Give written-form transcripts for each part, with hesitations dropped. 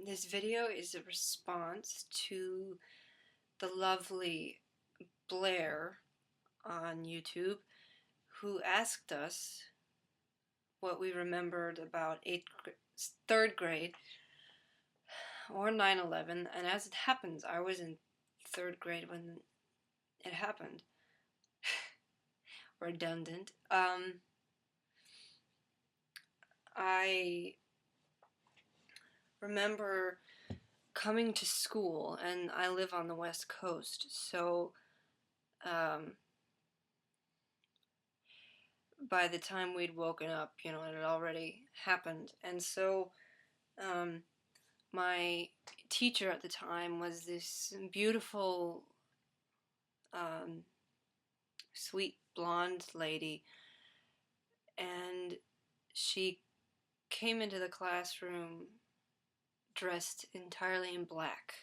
This video is a response to the lovely Blair on YouTube, who asked us what we remembered about third grade or 9/11, and as it happens, I was in third grade when it happened. Redundant. I remember coming to school, and I live on the West Coast, so by the time we'd woken up, it had already happened. And so my teacher at the time was this beautiful, sweet blonde lady, and she came into the classroom dressed entirely in black.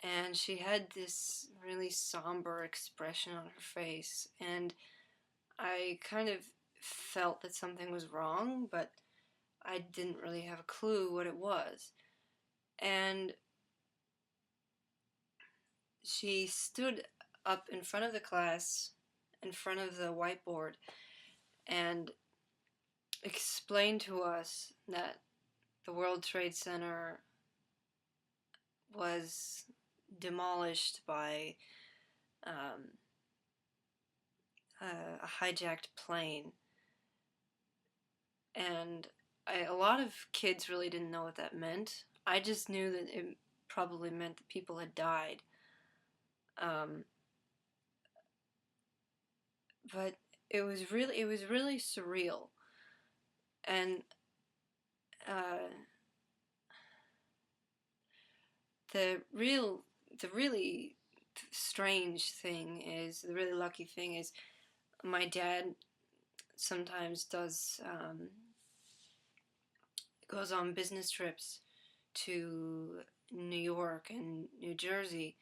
And she had this really somber expression on her face, and I kind of felt that something was wrong, but I didn't really have a clue what it was. And she stood up in front of the class, in front of the whiteboard, and explained to us that the World Trade Center was demolished by a hijacked plane. And a lot of kids really didn't know what that meant. I just knew that it probably meant that people had died. But it was really surreal. And the really strange thing is, the really lucky thing is, my dad sometimes goes on business trips to New York and New Jersey,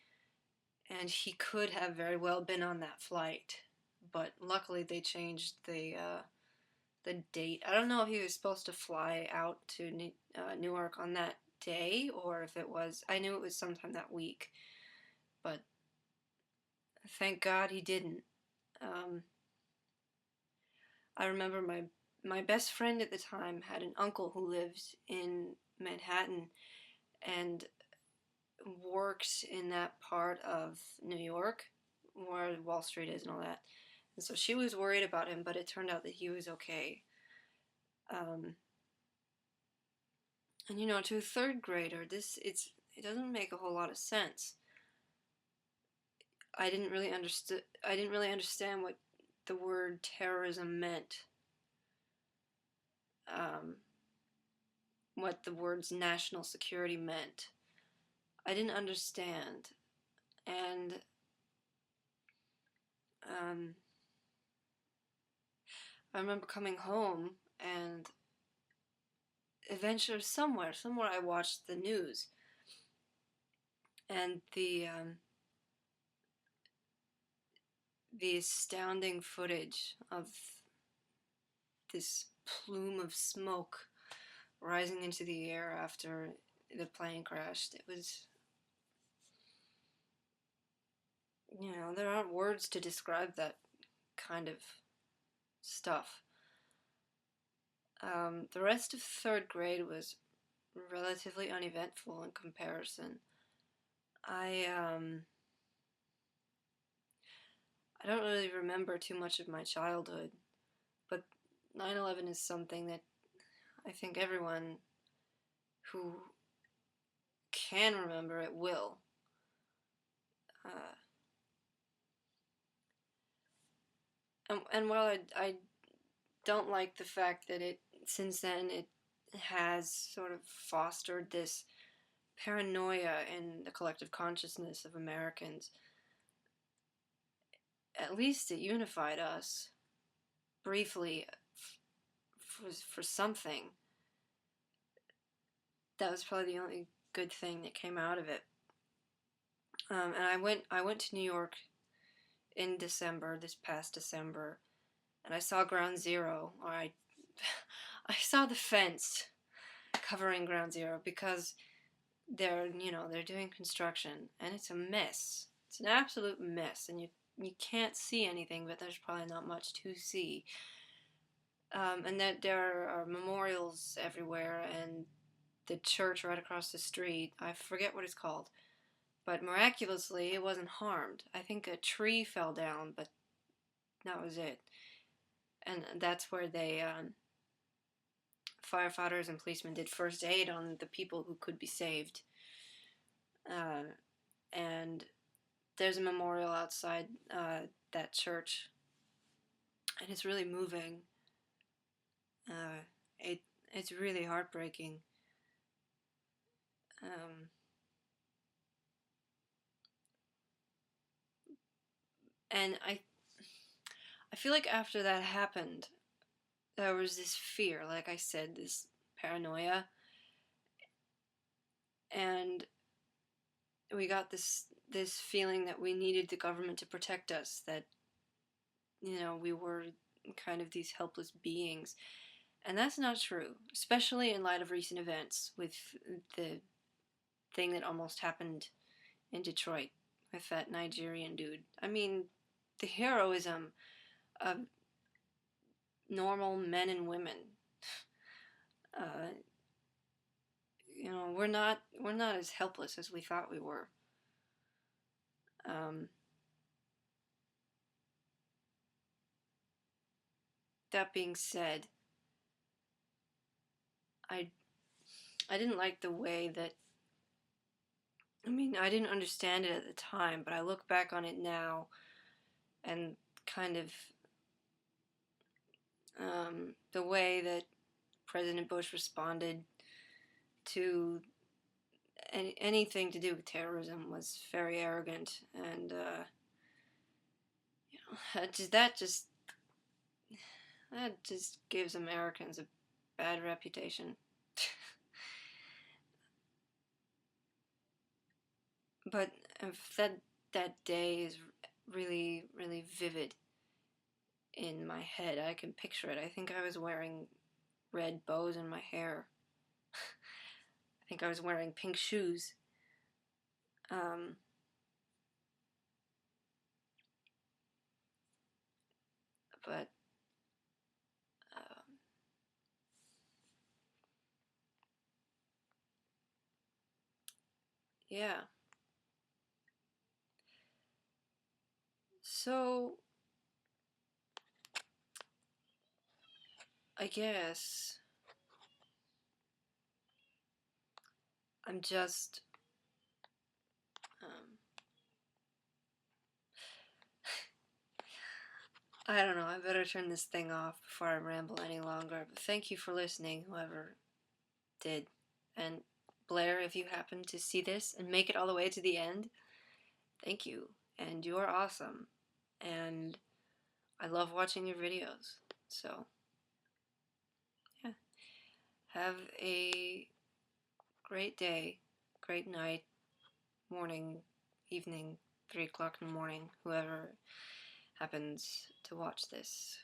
and he could have very well been on that flight, but luckily they changed the date. I don't know if he was supposed to fly out to Newark on that day, or if it was, I knew it was sometime that week, but thank God he didn't. I remember my best friend at the time had an uncle who lived in Manhattan and worked in that part of New York where Wall Street is and all that. And so she was worried about him, but it turned out that he was okay. And to a third grader, it doesn't make a whole lot of sense. I didn't really understand what the word terrorism meant. What the words national security meant. I didn't understand. And I remember coming home, and eventually somewhere I watched the news, and the astounding footage of this plume of smoke rising into the air after the plane crashed. It was, there aren't words to describe that kind of stuff. The rest of third grade was relatively uneventful in comparison. I don't really remember too much of my childhood, but 9/11 is something that I think everyone who can remember it will. And while I don't like the fact that since then it has sort of fostered this paranoia in the collective consciousness of Americans, at least it unified us briefly for something. That was probably the only good thing that came out of it. And I went to New York in December, this past December, and I saw Ground Zero. I saw the fence, covering Ground Zero because they're doing construction and it's a mess. It's an absolute mess, and you can't see anything, but there's probably not much to see. And that there are memorials everywhere, and the church right across the street, I forget what it's called, but miraculously it wasn't harmed. I think a tree fell down, but that was it. And that's where they firefighters and policemen did first aid on the people who could be saved. And there's a memorial outside that church, and it's really moving. It's really heartbreaking. And I feel like after that happened, there was this fear, like I said, this paranoia, and we got this feeling that we needed the government to protect us, that we were kind of these helpless beings. And that's not true, especially in light of recent events with the thing that almost happened in Detroit with that Nigerian dude. I mean, the heroism of normal men and women. Uh, we're not as helpless as we thought we were. That being said, I didn't like the way that. I mean, I didn't understand it at the time, but I look back on it now, and kind of the way that President Bush responded to anything to do with terrorism was very arrogant, and that just gives Americans a bad reputation. But that day is really, really vivid in my head. I can picture it. I think I was wearing red bows in my hair. I think I was wearing pink shoes. But yeah. So I guess I'm just I don't know, I better turn this thing off before I ramble any longer. But thank you for listening, whoever did. And Blair, if you happen to see this and make it all the way to the end, thank you. And you're awesome. And I love watching your videos. So, yeah. Have a great day, great night, morning, evening, 3 o'clock in the morning, whoever happens to watch this.